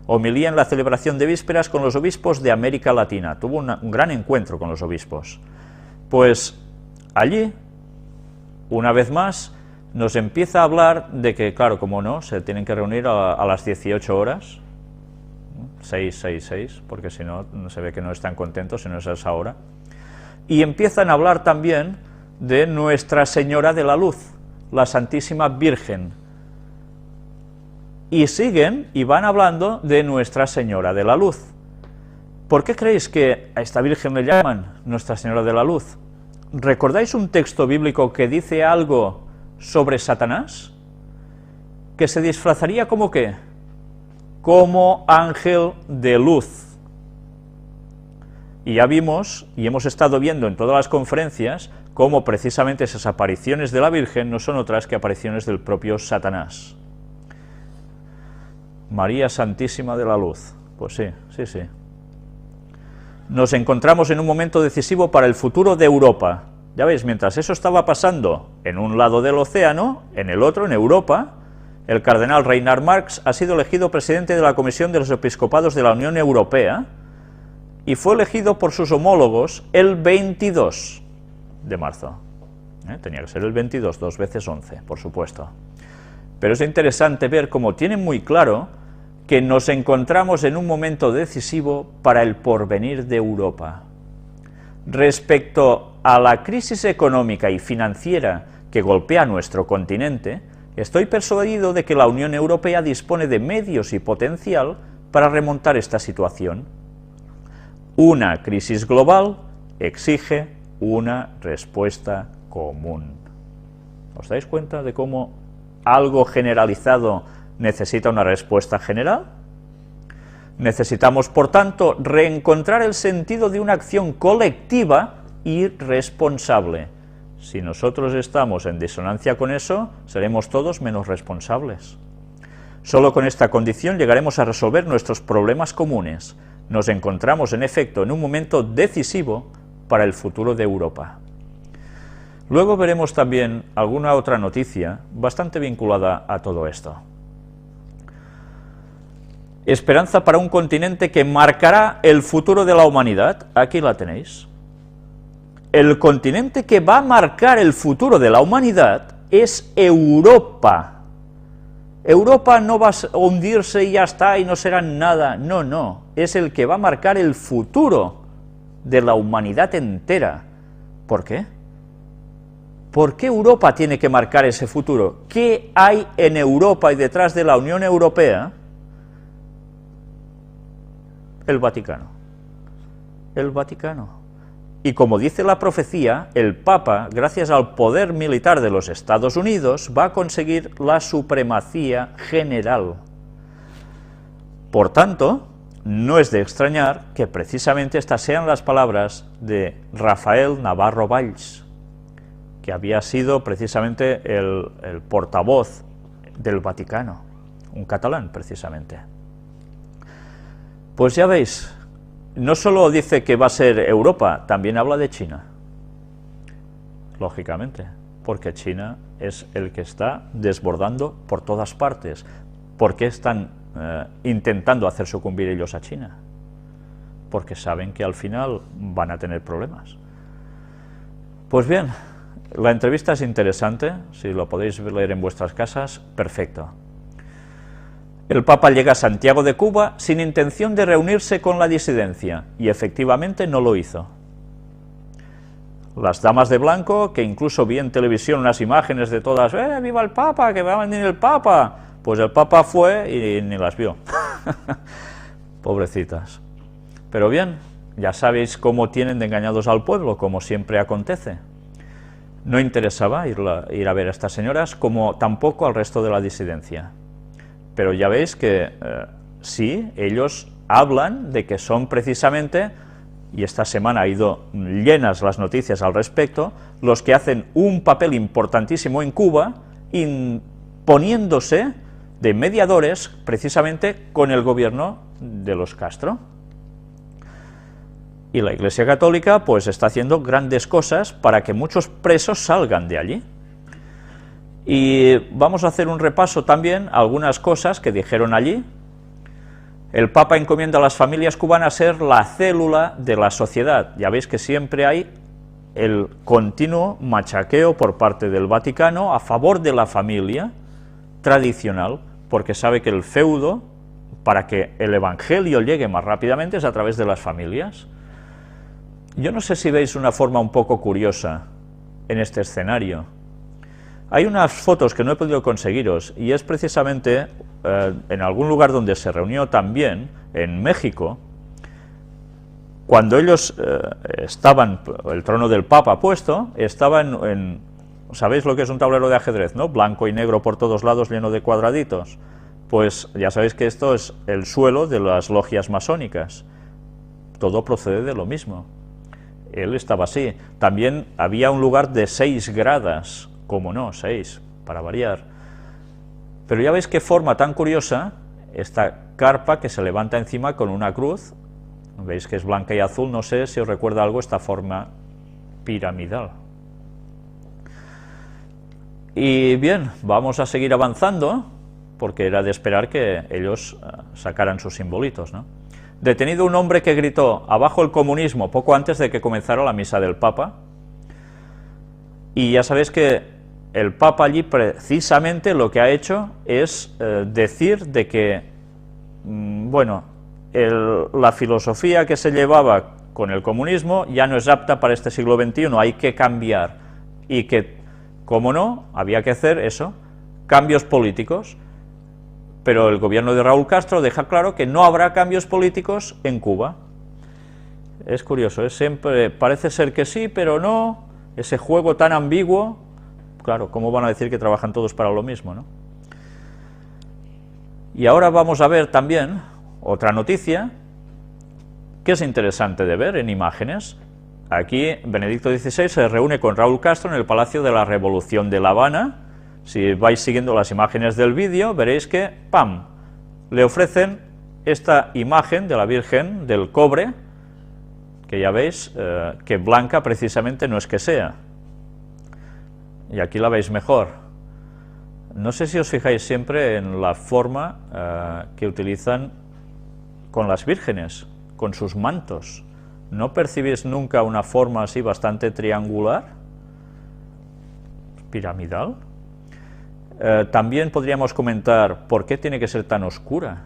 Homilía en la celebración de vísperas con los obispos de América Latina. Tuvo un gran encuentro con los obispos. Pues allí, una vez más, nos empieza a hablar de que, claro, como no, se tienen que reunir a las 18 horas, 6, porque si no, se ve que no están contentos si no es a esa hora. Y empiezan a hablar también de Nuestra Señora de la Luz, la Santísima Virgen. y siguen y van hablando de Nuestra Señora de la Luz. ¿Por qué creéis que a esta Virgen le llaman Nuestra Señora de la Luz? ¿Recordáis un texto bíblico que dice algo sobre Satanás? Que se disfrazaría como ¿qué? Como ángel de luz. Y ya vimos, y hemos estado viendo en todas las conferencias, cómo precisamente esas apariciones de la Virgen no son otras que apariciones del propio Satanás. María Santísima de la Luz. Pues sí, sí, sí. Nos encontramos en un momento decisivo para el futuro de Europa. Ya veis, mientras eso estaba pasando en un lado del océano, en el otro, en Europa, el cardenal Reinhard Marx ha sido elegido presidente de la Comisión de los Episcopados de la Unión Europea y fue elegido por sus homólogos el 22 de marzo. Tenía que ser el 22, 2 veces 11, por supuesto. Pero es interesante ver cómo tienen muy claro que nos encontramos en un momento decisivo para el porvenir de Europa. Respecto a la crisis económica y financiera que golpea nuestro continente, estoy persuadido de que la Unión Europea dispone de medios y potencial para remontar esta situación. Una crisis global exige una respuesta común. ¿Os dais cuenta de cómo algo generalizado necesita una respuesta general? Necesitamos, por tanto, reencontrar el sentido de una acción colectiva y responsable. Si nosotros estamos en disonancia con eso, seremos todos menos responsables. Solo con esta condición llegaremos a resolver nuestros problemas comunes. Nos encontramos, en efecto, en un momento decisivo para el futuro de Europa. Luego veremos también alguna otra noticia bastante vinculada a todo esto. Esperanza para un continente que marcará el futuro de la humanidad. Aquí la tenéis. El continente que va a marcar el futuro de la humanidad es Europa. Europa no va a hundirse y ya está y no será nada. No, no. Es el que va a marcar el futuro de la humanidad entera. ¿Por qué? ¿Por qué Europa tiene que marcar ese futuro? ¿Qué hay en Europa y detrás de la Unión Europea? El Vaticano. El Vaticano. Y como dice la profecía, el Papa, gracias al poder militar de los Estados Unidos, va a conseguir la supremacía general. Por tanto, no es de extrañar que precisamente estas sean las palabras de Rafael Navarro Valls, que había sido precisamente el portavoz del Vaticano, un catalán precisamente. Pues ya veis, no solo dice que va a ser Europa, también habla de China, lógicamente, porque China es el que está desbordando por todas partes. ¿Por qué están intentando hacer sucumbir ellos a China? Porque saben que al final van a tener problemas. Pues bien, la entrevista es interesante, si lo podéis leer en vuestras casas, perfecto. El Papa llega a Santiago de Cuba sin intención de reunirse con la disidencia, y efectivamente no lo hizo. Las damas de blanco, que incluso vi en televisión unas imágenes de todas, ¡viva el Papa, que va a venir el Papa! Pues el Papa fue y ni las vio. Pobrecitas. Pero bien, ya sabéis cómo tienen de engañados al pueblo, como siempre acontece. No interesaba ir a ver a estas señoras, como tampoco al resto de la disidencia. Pero ya veis que sí, ellos hablan de que son precisamente, y esta semana ha ido llenas las noticias al respecto, los que hacen un papel importantísimo en Cuba, imponiéndose de mediadores precisamente con el gobierno de los Castro. Y la Iglesia Católica pues está haciendo grandes cosas para que muchos presos salgan de allí. Y vamos a hacer un repaso también a algunas cosas que dijeron allí. El Papa encomienda a las familias cubanas ser la célula de la sociedad. Ya veis que siempre hay el continuo machaqueo por parte del Vaticano a favor de la familia tradicional, porque sabe que el feudo, para que el Evangelio llegue más rápidamente, es a través de las familias. Yo no sé si veis una forma un poco curiosa en este escenario. Hay unas fotos que no he podido conseguiros, y es precisamente en algún lugar donde se reunió también, en México, cuando ellos estaban, el trono del Papa puesto, estaban ¿sabéis lo que es un tablero de ajedrez, no? Blanco y negro por todos lados, lleno de cuadraditos. Pues ya sabéis que esto es el suelo de las logias masónicas. Todo procede de lo mismo. Él estaba así. También había un lugar de 6 gradas, como no, 6, para variar. Pero ya veis qué forma tan curiosa, esta carpa que se levanta encima con una cruz. Veis que es blanca y azul, no sé si os recuerda algo esta forma piramidal. Y bien, vamos a seguir avanzando, porque era de esperar que ellos sacaran sus simbolitos, ¿no? Detenido un hombre que gritó "abajo el comunismo" poco antes de que comenzara la misa del Papa, y ya sabéis que el Papa allí precisamente lo que ha hecho es decir de que, bueno, la filosofía que se llevaba con el comunismo ya no es apta para este siglo XXI, hay que cambiar, y que, como no, había que hacer eso, cambios políticos. Pero el gobierno de Raúl Castro deja claro que no habrá cambios políticos en Cuba. Es curioso, siempre parece ser que sí, pero no, ese juego tan ambiguo. Claro, ¿cómo van a decir que trabajan todos para lo mismo, no? Y ahora vamos a ver también otra noticia que es interesante de ver en imágenes. Aquí Benedicto XVI se reúne con Raúl Castro en el Palacio de la Revolución de La Habana. Si vais siguiendo las imágenes del vídeo, veréis que, ¡pam!, le ofrecen esta imagen de la Virgen del Cobre, que ya veis que blanca precisamente no es que sea. Y aquí la veis mejor. No sé si os fijáis siempre en la forma que utilizan con las vírgenes, con sus mantos. ¿No percibís nunca una forma así bastante triangular? ¿Piramidal? También podríamos comentar por qué tiene que ser tan oscura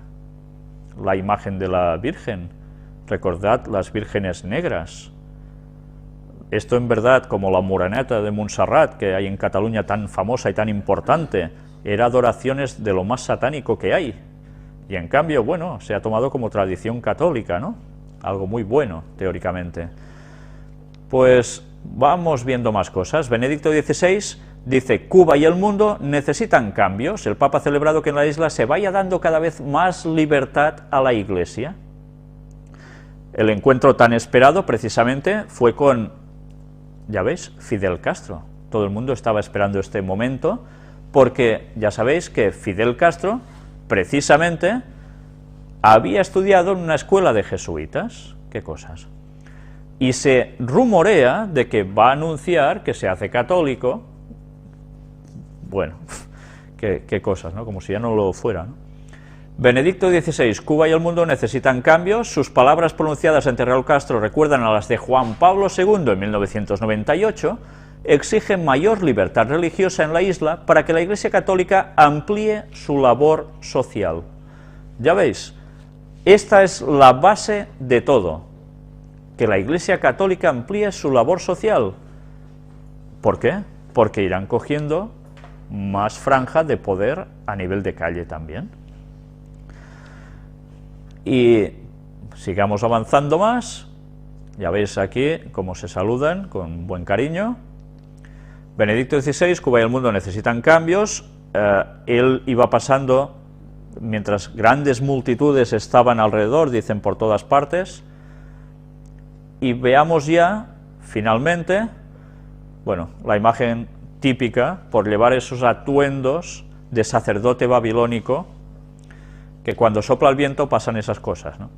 la imagen de la Virgen. Recordad las vírgenes negras. Esto en verdad, como la Moreneta de Montserrat, que hay en Cataluña tan famosa y tan importante, era adoraciones de lo más satánico que hay. Y en cambio, bueno, se ha tomado como tradición católica, ¿no? Algo muy bueno, teóricamente. Pues vamos viendo más cosas. Benedicto XVI dice: Cuba y el mundo necesitan cambios. El Papa ha celebrado que en la isla se vaya dando cada vez más libertad a la Iglesia. El encuentro tan esperado, precisamente, fue con, ya veis, Fidel Castro. Todo el mundo estaba esperando este momento, porque ya sabéis que Fidel Castro, precisamente, había estudiado en una escuela de jesuitas. ¿Qué cosas? Y se rumorea de que va a anunciar que se hace católico. Bueno, qué cosas, ¿no? Como si ya no lo fuera, ¿no? Benedicto XVI, Cuba y el mundo necesitan cambios. Sus palabras pronunciadas ante Raúl Castro recuerdan a las de Juan Pablo II en 1998, exigen mayor libertad religiosa en la isla para que la Iglesia Católica amplíe su labor social. Ya veis, esta es la base de todo, que la Iglesia Católica amplíe su labor social. ¿Por qué? Porque irán cogiendo más franja de poder a nivel de calle también. Y sigamos avanzando más. Ya veis aquí cómo se saludan con buen cariño. Benedicto XVI, Cuba y el mundo necesitan cambios. Él iba pasando mientras grandes multitudes estaban alrededor, dicen por todas partes. Y veamos ya, finalmente, bueno, la imagen típica por llevar esos atuendos de sacerdote babilónico, que cuando sopla el viento pasan esas cosas, ¿no?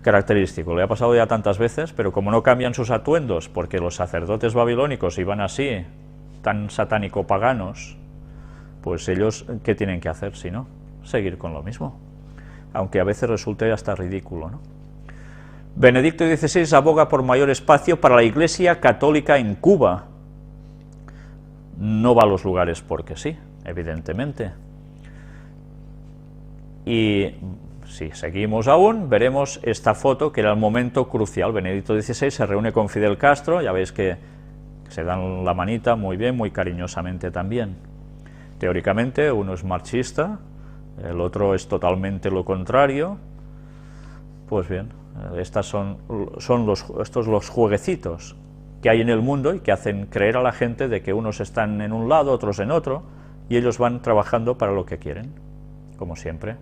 Característico, le ha pasado ya tantas veces, pero como no cambian sus atuendos, porque los sacerdotes babilónicos iban así, tan satánico-paganos, pues ellos, ¿qué tienen que hacer si no? Seguir con lo mismo, aunque a veces resulte hasta ridículo, ¿no? Benedicto XVI aboga por mayor espacio para la Iglesia Católica en Cuba. No va a los lugares porque sí, evidentemente. Y si seguimos aún, veremos esta foto, que era el momento crucial. Benedicto XVI se reúne con Fidel Castro, ya veis que Se dan la manita muy bien, muy cariñosamente también. Teóricamente uno es marxista, el otro es totalmente lo contrario. Pues bien, estos son los jueguecitos que hay en el mundo y que hacen creer a la gente de que unos están en un lado, otros en otro, y ellos van trabajando para lo que quieren, como siempre.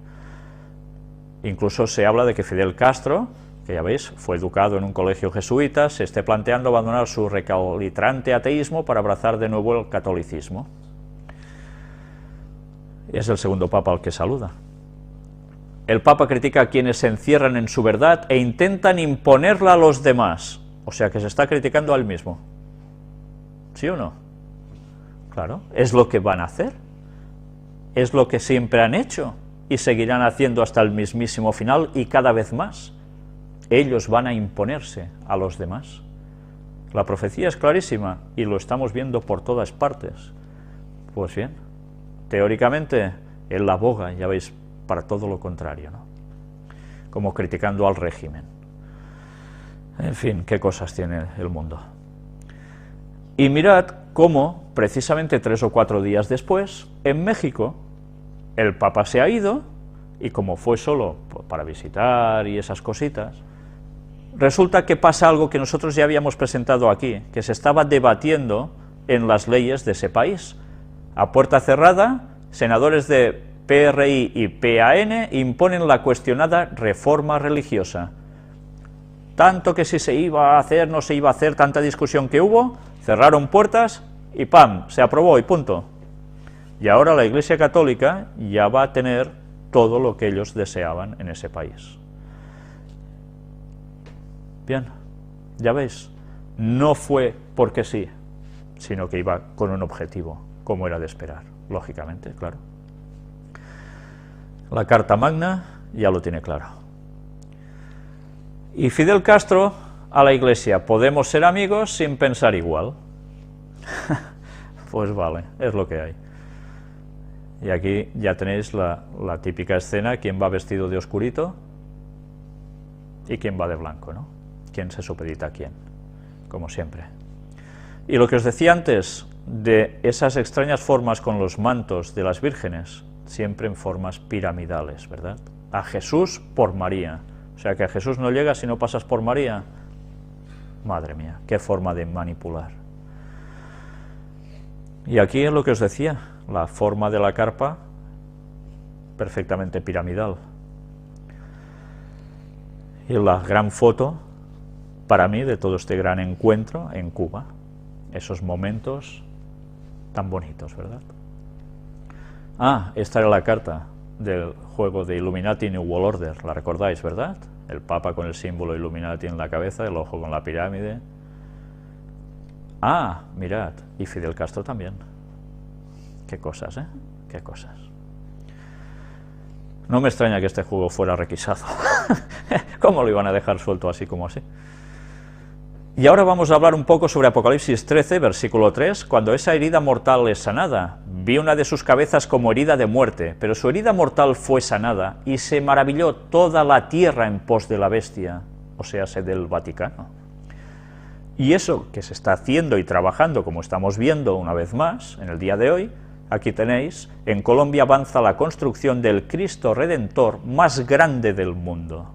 Incluso se habla de que Fidel Castro, que ya veis, fue educado en un colegio jesuita, se esté planteando abandonar su recalcitrante ateísmo para abrazar de nuevo el catolicismo. Es el segundo papa al que saluda. El papa critica a quienes se encierran en su verdad e intentan imponerla a los demás. O sea que se está criticando a él mismo. ¿Sí o no? Claro, es lo que van a hacer. Es lo que siempre han hecho y seguirán haciendo hasta el mismísimo final y cada vez más. Ellos van a imponerse a los demás. La profecía es clarísima y lo estamos viendo por todas partes. Pues bien, teóricamente él aboga, ya veis, para todo lo contrario, ¿no? Como criticando al régimen. En fin, qué cosas tiene el mundo. Y mirad cómo, precisamente 3 o 4 días después, en México, el Papa se ha ido, y como fue solo para visitar y esas cositas, resulta que pasa algo que nosotros ya habíamos presentado aquí, que se estaba debatiendo en las leyes de ese país. A puerta cerrada, senadores de PRI y PAN imponen la cuestionada reforma religiosa. Tanto que si se iba a hacer, no se iba a hacer, tanta discusión que hubo, cerraron puertas y ¡pam!, se aprobó y punto. Y ahora la Iglesia Católica ya va a tener todo lo que ellos deseaban en ese país. Bien, ya veis, no fue porque sí, sino que iba con un objetivo, como era de esperar, lógicamente, claro. La Carta Magna ya lo tiene claro. Y Fidel Castro a la Iglesia: podemos ser amigos sin pensar igual. Pues vale, es lo que hay. Y aquí ya tenéis la típica escena: quién va vestido de oscurito y quién va de blanco, ¿no? Quién se supedita a quién, como siempre. Y lo que os decía antes, de esas extrañas formas con los mantos de las vírgenes, siempre en formas piramidales, ¿verdad? A Jesús por María. O sea que a Jesús no llega si no pasas por María. Madre mía, qué forma de manipular. Y aquí es lo que os decía, la forma de la carpa perfectamente piramidal. Y la gran foto, para mí, de todo este gran encuentro en Cuba. Esos momentos tan bonitos, ¿verdad? Ah, esta era la carta del juego de Illuminati New World Order, la recordáis, ¿verdad? El Papa con el símbolo Illuminati en la cabeza, el ojo con la pirámide. Ah, mirad, y Fidel Castro también. Qué cosas, ¿eh? Qué cosas. No me extraña que este juego fuera requisado. ¿Cómo lo iban a dejar suelto así como así? Y ahora vamos a hablar un poco sobre Apocalipsis 13, versículo 3, cuando esa herida mortal es sanada. Vi una de sus cabezas como herida de muerte, pero su herida mortal fue sanada, y se maravilló toda la tierra en pos de la bestia, o sea, del Vaticano. Y eso que se está haciendo y trabajando, como estamos viendo una vez más, en el día de hoy, aquí tenéis, en Colombia avanza la construcción del Cristo Redentor más grande del mundo.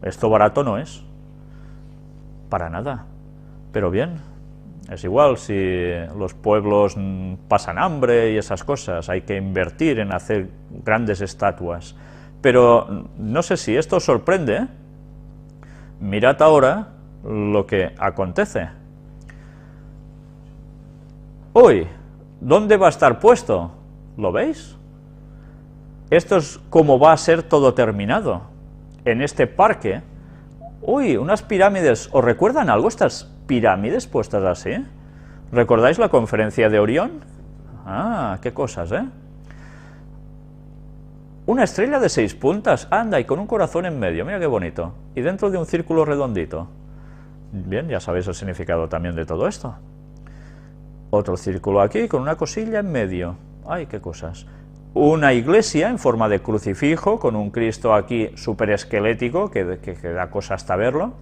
Esto barato no es. Para nada, pero bien, es igual si los pueblos pasan hambre y esas cosas, hay que invertir en hacer grandes estatuas, pero no sé si esto os sorprende, ¿eh? Mirad ahora lo que acontece. Uy, ¿dónde va a estar puesto? ¿Lo veis? Esto es como va a ser todo terminado, en este parque. Uy, unas pirámides, ¿os recuerdan algo estas pirámides puestas así? ¿Recordáis la conferencia de Orión? Ah, qué cosas, ¿eh? Una estrella de 6 puntas, anda, y con un corazón en medio, mira qué bonito, y dentro de un círculo redondito. Bien, ya sabéis el significado también de todo esto. Otro círculo aquí, con una cosilla en medio, ay, qué cosas. Una iglesia en forma de crucifijo, con un Cristo aquí súper esquelético, que da cosa hasta verlo.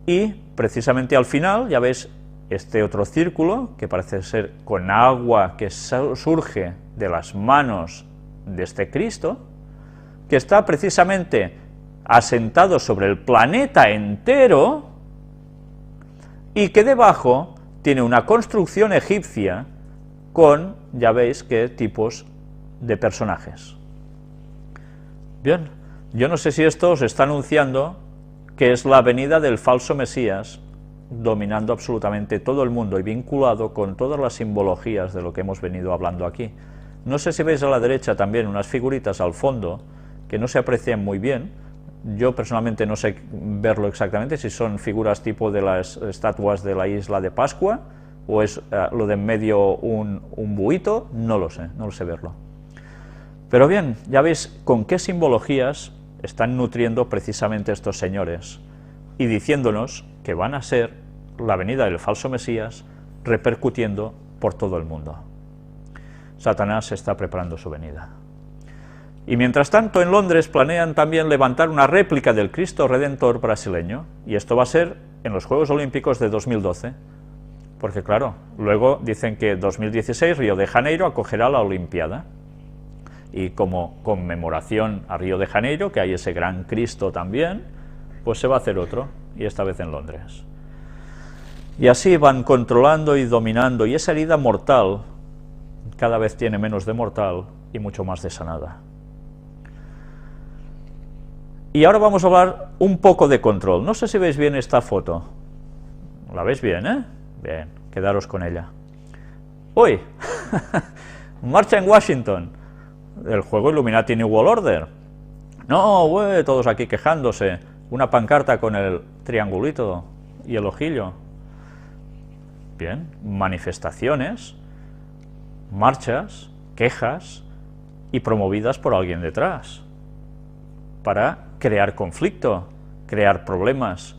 y precisamente al final, ya veis, este otro círculo, que parece ser con agua que surge de las manos de este Cristo, que está precisamente asentado sobre el planeta entero, y que debajo tiene una construcción egipcia con, ya veis, qué tipos de personajes. Bien, yo no sé si esto os está anunciando que es la venida del falso Mesías, dominando absolutamente todo el mundo y vinculado con todas las simbologías de lo que hemos venido hablando aquí. No sé si veis a la derecha también unas figuritas al fondo que no se aprecian muy bien. Yo personalmente no sé verlo exactamente, si son figuras tipo de las estatuas de la isla de Pascua o es lo de en medio un buito, no lo sé verlo. Pero bien, ya veis con qué simbologías están nutriendo precisamente estos señores y diciéndonos que van a ser la venida del falso Mesías repercutiendo por todo el mundo. Satanás está preparando su venida. Y mientras tanto en Londres planean también levantar una réplica del Cristo Redentor brasileño, y esto va a ser en los Juegos Olímpicos de 2012, porque claro, luego dicen que 2016 Río de Janeiro acogerá la Olimpiada, y como conmemoración a Río de Janeiro, que hay ese gran Cristo también, pues se va a hacer otro, y esta vez en Londres. Y así van controlando y dominando, y esa herida mortal cada vez tiene menos de mortal y mucho más de sanada. Y ahora vamos a hablar un poco de control. No sé si veis bien esta foto. ¿La veis bien, eh? Bien, quedaros con ella. ¡Uy! Marcha en Washington. El juego Illuminati New World Order. No, güey, todos aquí quejándose. Una pancarta con el triangulito y el ojillo. Bien, manifestaciones, marchas, quejas y promovidas por alguien detrás para crear conflicto, crear problemas.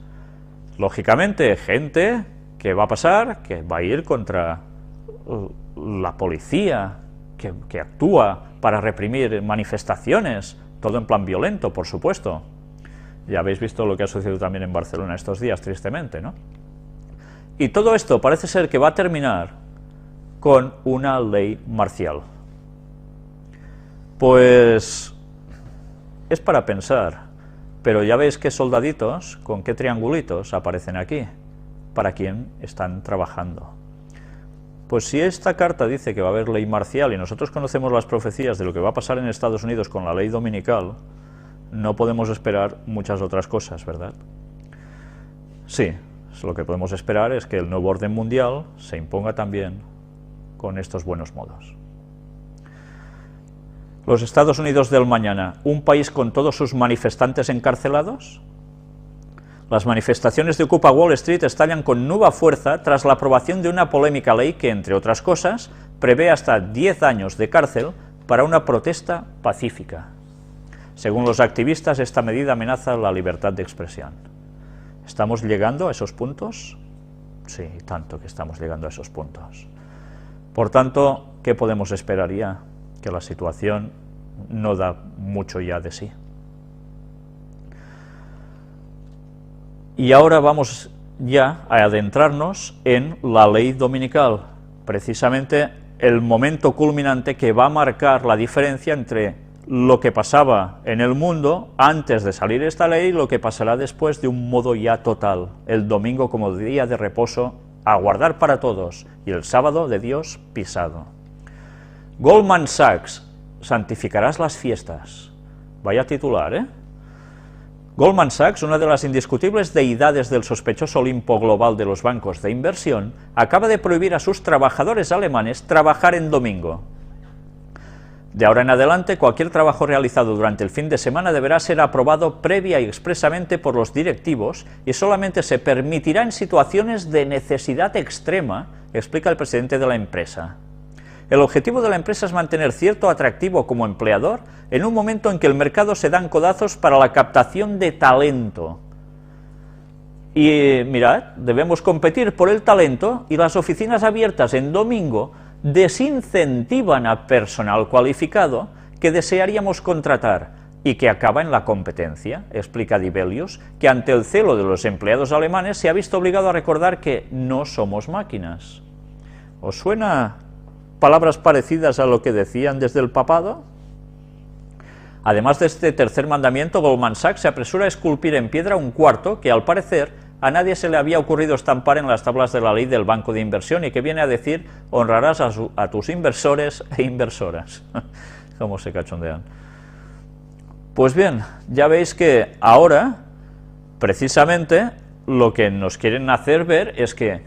Lógicamente, gente que va a pasar, que va a ir contra la policía, que actúa para reprimir manifestaciones, todo en plan violento, por supuesto. Ya habéis visto lo que ha sucedido también en Barcelona estos días, tristemente, ¿no? Y todo esto parece ser que va a terminar con una ley marcial. Pues es para pensar, pero ya veis qué soldaditos, con qué triangulitos aparecen aquí, para quién están trabajando. Pues si esta carta dice que va a haber ley marcial y nosotros conocemos las profecías de lo que va a pasar en Estados Unidos con la ley dominical, no podemos esperar muchas otras cosas, ¿verdad? Sí, lo que podemos esperar es que el nuevo orden mundial se imponga también con estos buenos modos. Los Estados Unidos del mañana, un país con todos sus manifestantes encarcelados. Las manifestaciones de Ocupa Wall Street estallan con nueva fuerza tras la aprobación de una polémica ley que, entre otras cosas, prevé hasta 10 años de cárcel para una protesta pacífica. Según los activistas, esta medida amenaza la libertad de expresión. ¿Estamos llegando a esos puntos? Sí, tanto que estamos llegando a esos puntos. Por tanto, ¿qué podemos esperar ya? Que la situación no da mucho ya de sí. Y ahora vamos ya a adentrarnos en la ley dominical, precisamente el momento culminante que va a marcar la diferencia entre lo que pasaba en el mundo antes de salir esta ley y lo que pasará después de un modo ya total, el domingo como día de reposo a guardar para todos y el sábado de Dios pisado. Goldman Sachs, santificarás las fiestas. Vaya titular, ¿eh? Goldman Sachs, una de las indiscutibles deidades del sospechoso Olimpo global de los bancos de inversión, acaba de prohibir a sus trabajadores alemanes trabajar en domingo. De ahora en adelante, cualquier trabajo realizado durante el fin de semana deberá ser aprobado previa y expresamente por los directivos y solamente se permitirá en situaciones de necesidad extrema, explica el presidente de la empresa. El objetivo de la empresa es mantener cierto atractivo como empleador en un momento en que el mercado se dan codazos para la captación de talento. Y mirad, debemos competir por el talento y las oficinas abiertas en domingo desincentivan a personal cualificado que desearíamos contratar, y que acaba en la competencia. Explica Dibelius que ante el celo de los empleados alemanes se ha visto obligado a recordar que no somos máquinas. ¿Os suena palabras parecidas a lo que decían desde el papado? Además de este tercer mandamiento, Goldman Sachs se apresura a esculpir en piedra un cuarto que, al parecer, a nadie se le había ocurrido estampar en las tablas de la ley del banco de inversión y que viene a decir: honrarás a tus inversores e inversoras. ¿Cómo se cachondean? Pues bien, ya veis que ahora, precisamente, lo que nos quieren hacer ver es que,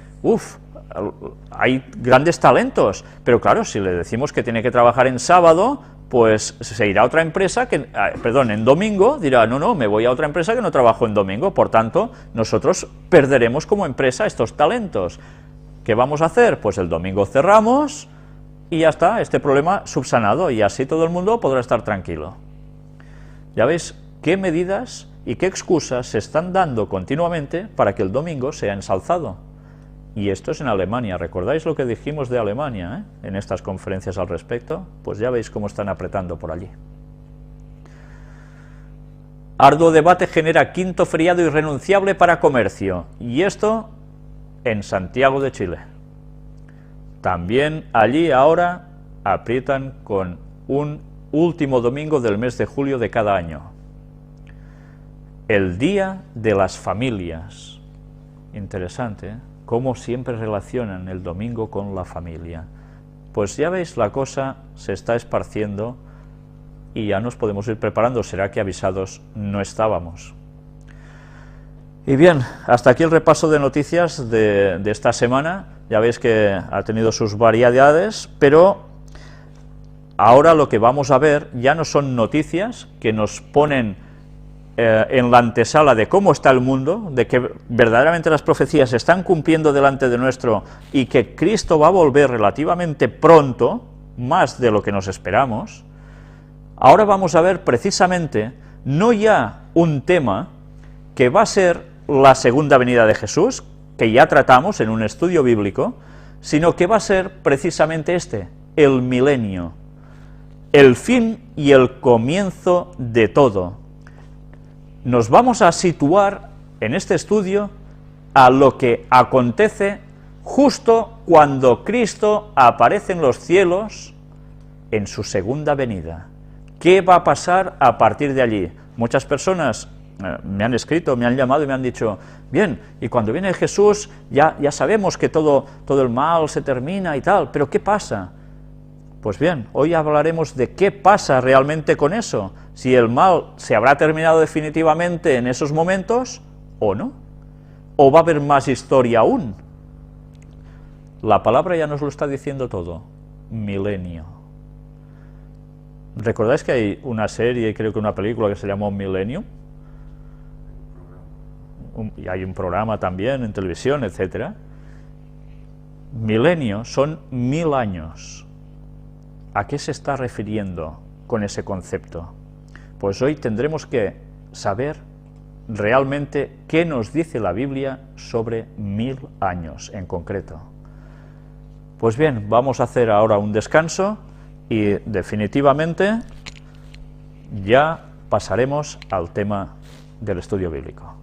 hay grandes talentos, pero claro, si le decimos que tiene que trabajar en sábado, pues se irá a otra empresa que, en domingo, dirá, no, me voy a otra empresa que no trabajo en domingo, por tanto, nosotros perderemos como empresa estos talentos. ¿Qué vamos a hacer? Pues el domingo cerramos y ya está, este problema subsanado, y así todo el mundo podrá estar tranquilo. Ya veis qué medidas y qué excusas se están dando continuamente para que el domingo sea ensalzado. Y esto es en Alemania. ¿Recordáis lo que dijimos de Alemania en estas conferencias al respecto? Pues ya veis cómo están apretando por allí. Arduo debate genera quinto feriado irrenunciable para comercio, y esto en Santiago de Chile. También allí ahora aprietan con un último domingo del mes de julio de cada año. El Día de las Familias. Interesante, ¿eh? Cómo siempre relacionan el domingo con la familia. Pues ya veis, la cosa se está esparciendo y ya nos podemos ir preparando. ¿Será que avisados no estábamos? Y bien, hasta aquí el repaso de noticias de esta semana. Ya veis que ha tenido sus variedades, pero ahora lo que vamos a ver ya no son noticias que nos ponen en la antesala de cómo está el mundo, de que verdaderamente las profecías se están cumpliendo delante de nuestro y que Cristo va a volver relativamente pronto, más de lo que nos esperamos. Ahora vamos a ver precisamente no ya un tema que va a ser la segunda venida de Jesús, que ya tratamos en un estudio bíblico, sino que va a ser precisamente el milenio, el fin y el comienzo de todo. Nos vamos a situar en este estudio a lo que acontece justo cuando Cristo aparece en los cielos en su segunda venida. ¿Qué va a pasar a partir de allí? Muchas personas me han escrito, me han llamado y me han dicho, bien, y cuando viene Jesús ya sabemos que todo el mal se termina y tal, pero ¿qué pasa? Pues bien, hoy hablaremos de qué pasa realmente con eso, si el mal se habrá terminado definitivamente en esos momentos o no, o va a haber más historia aún. La palabra ya nos lo está diciendo todo, milenio. ¿Recordáis que hay una serie, creo que una película que se llamó Millennium? Y hay un programa también en televisión, etcétera. Milenio son 1000 años. ¿A qué se está refiriendo con ese concepto? Pues hoy tendremos que saber realmente qué nos dice la Biblia sobre 1000 años en concreto. Pues bien, vamos a hacer ahora un descanso y definitivamente ya pasaremos al tema del estudio bíblico.